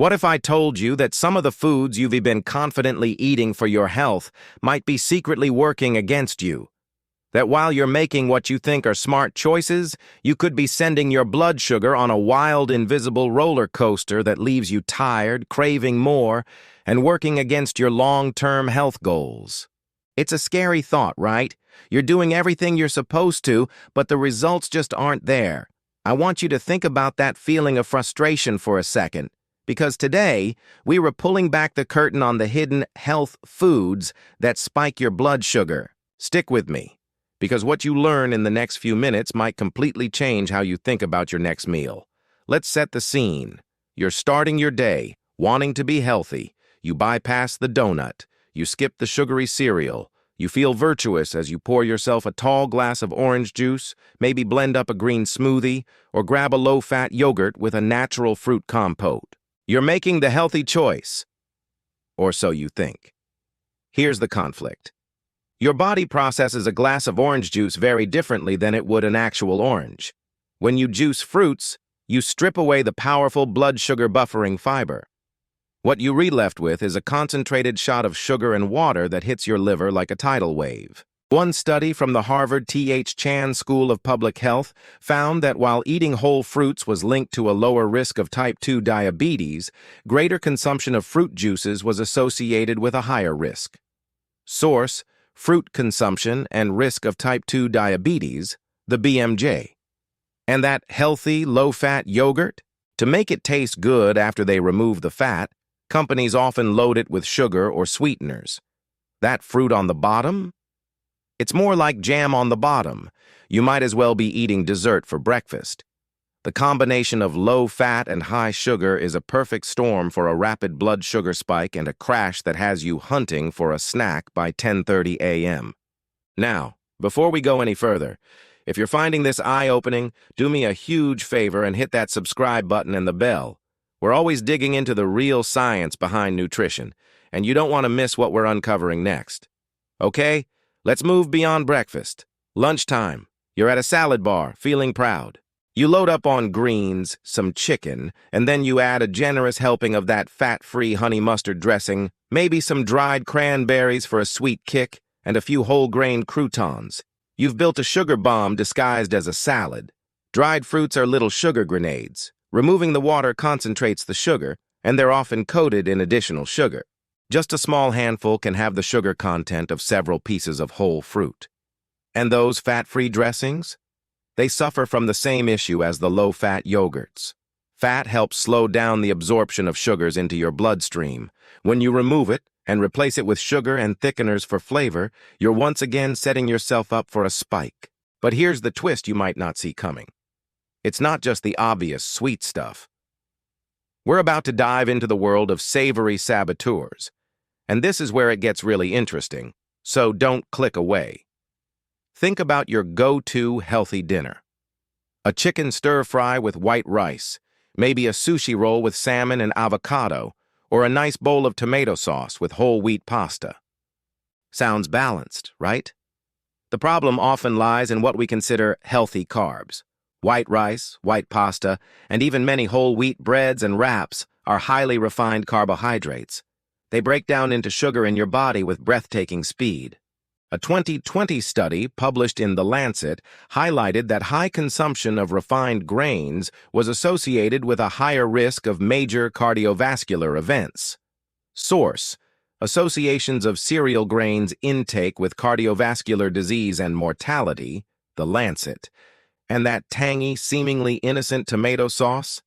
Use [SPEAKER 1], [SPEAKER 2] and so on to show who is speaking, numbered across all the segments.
[SPEAKER 1] What if I told you that some of the foods you've been confidently eating for your health might be secretly working against you? That while you're making what you think are smart choices, you could be sending your blood sugar on a wild, invisible roller coaster that leaves you tired, craving more, and working against your long-term health goals. It's a scary thought, right? You're doing everything you're supposed to, but the results just aren't there. I want you to think about that feeling of frustration for a second, because today, we were pulling back the curtain on the hidden health foods that spike your blood sugar. Stick with me, because what you learn in the next few minutes might completely change how you think about your next meal. Let's set the scene. You're starting your day, wanting to be healthy. You bypass the donut. You skip the sugary cereal. You feel virtuous as you pour yourself a tall glass of orange juice, maybe blend up a green smoothie, or grab a low-fat yogurt with a natural fruit compote. You're making the healthy choice, or so you think. Here's the conflict. Your body processes a glass of orange juice very differently than it would an actual orange. When you juice fruits, you strip away the powerful blood sugar buffering fiber. What you're left with is a concentrated shot of sugar and water that hits your liver like a tidal wave. One study from the Harvard T.H. Chan School of Public Health found that while eating whole fruits was linked to a lower risk of type 2 diabetes, greater consumption of fruit juices was associated with a higher risk. Source: fruit consumption and risk of type 2 diabetes, the BMJ. And that healthy, low-fat yogurt? To make it taste good after they remove the fat, companies often load it with sugar or sweeteners. That fruit on the bottom? It's more like jam on the bottom. You might as well be eating dessert for breakfast. The combination of low fat and high sugar is a perfect storm for a rapid blood sugar spike and a crash that has you hunting for a snack by 10:30 a.m. Now, before we go any further, if you're finding this eye-opening, do me a huge favor and hit that subscribe button and the bell. We're always digging into the real science behind nutrition, and you don't want to miss what we're uncovering next. Okay? Let's move beyond breakfast. Lunchtime. You're at a salad bar, feeling proud. You load up on greens, some chicken, and then you add a generous helping of that fat-free honey mustard dressing, maybe some dried cranberries for a sweet kick, and a few whole-grain croutons. You've built a sugar bomb disguised as a salad. Dried fruits are little sugar grenades. Removing the water concentrates the sugar, and they're often coated in additional sugar. Just a small handful can have the sugar content of several pieces of whole fruit. And those fat-free dressings? They suffer from the same issue as the low-fat yogurts. Fat helps slow down the absorption of sugars into your bloodstream. When you remove it and replace it with sugar and thickeners for flavor, you're once again setting yourself up for a spike. But here's the twist you might not see coming. It's not just the obvious sweet stuff. We're about to dive into the world of savory saboteurs. And this is where it gets really interesting, so don't click away. Think about your go-to healthy dinner. A chicken stir-fry with white rice, maybe a sushi roll with salmon and avocado, or a nice bowl of tomato sauce with whole wheat pasta. Sounds balanced, right? The problem often lies in what we consider healthy carbs. White rice, white pasta, and even many whole wheat breads and wraps are highly refined carbohydrates. They break down into sugar in your body with breathtaking speed. A 2020 study published in the Lancet highlighted that high consumption of refined grains was associated with a higher risk of major cardiovascular events. Source: Associations of Cereal Grains Intake with Cardiovascular Disease and Mortality, the Lancet. And that tangy, seemingly innocent tomato sauce?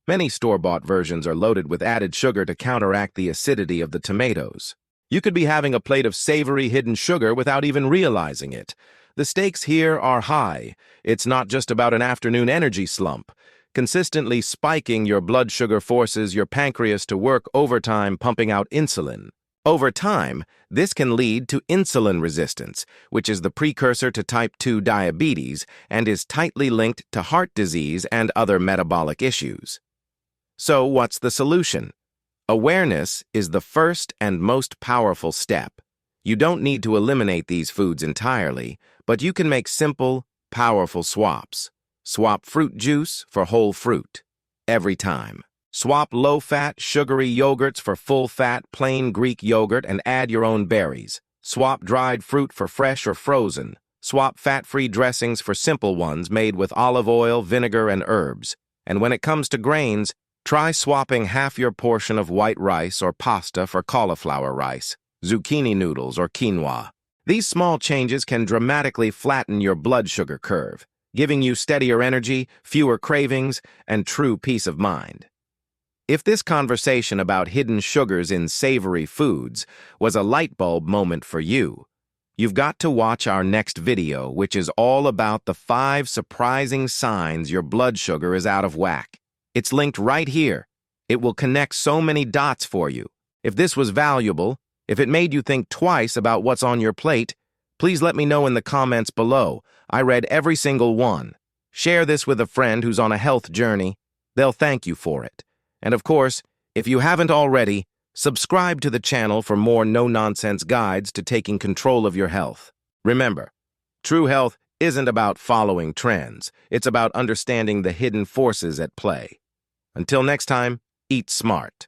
[SPEAKER 1] Many store-bought versions are loaded with added sugar to counteract the acidity of the tomatoes. You could be having a plate of savory hidden sugar without even realizing it. The stakes here are high. It's not just about an afternoon energy slump. Consistently spiking your blood sugar forces your pancreas to work overtime pumping out insulin. Over time, this can lead to insulin resistance, which is the precursor to type 2 diabetes and is tightly linked to heart disease and other metabolic issues. So what's the solution? Awareness is the first and most powerful step. You don't need to eliminate these foods entirely, but you can make simple, powerful swaps. Swap fruit juice for whole fruit. Every time. Swap low-fat, sugary yogurts for full-fat, plain Greek yogurt and add your own berries. Swap dried fruit for fresh or frozen. Swap fat-free dressings for simple ones made with olive oil, vinegar, and herbs. And when it comes to grains, try swapping half your portion of white rice or pasta for cauliflower rice, zucchini noodles, or quinoa. These small changes can dramatically flatten your blood sugar curve, giving you steadier energy, fewer cravings, and true peace of mind. If this conversation about hidden sugars in savory foods was a light bulb moment for you, you've got to watch our next video, which is all about the 5 surprising signs your blood sugar is out of whack. It's linked right here. It will connect so many dots for you. If this was valuable, if it made you think twice about what's on your plate, please let me know in the comments below. I read every single one. Share this with a friend who's on a health journey. They'll thank you for it. And of course, if you haven't already, subscribe to the channel for more no-nonsense guides to taking control of your health. Remember, true health isn't about following trends. It's about understanding the hidden forces at play. Until next time, eat smart.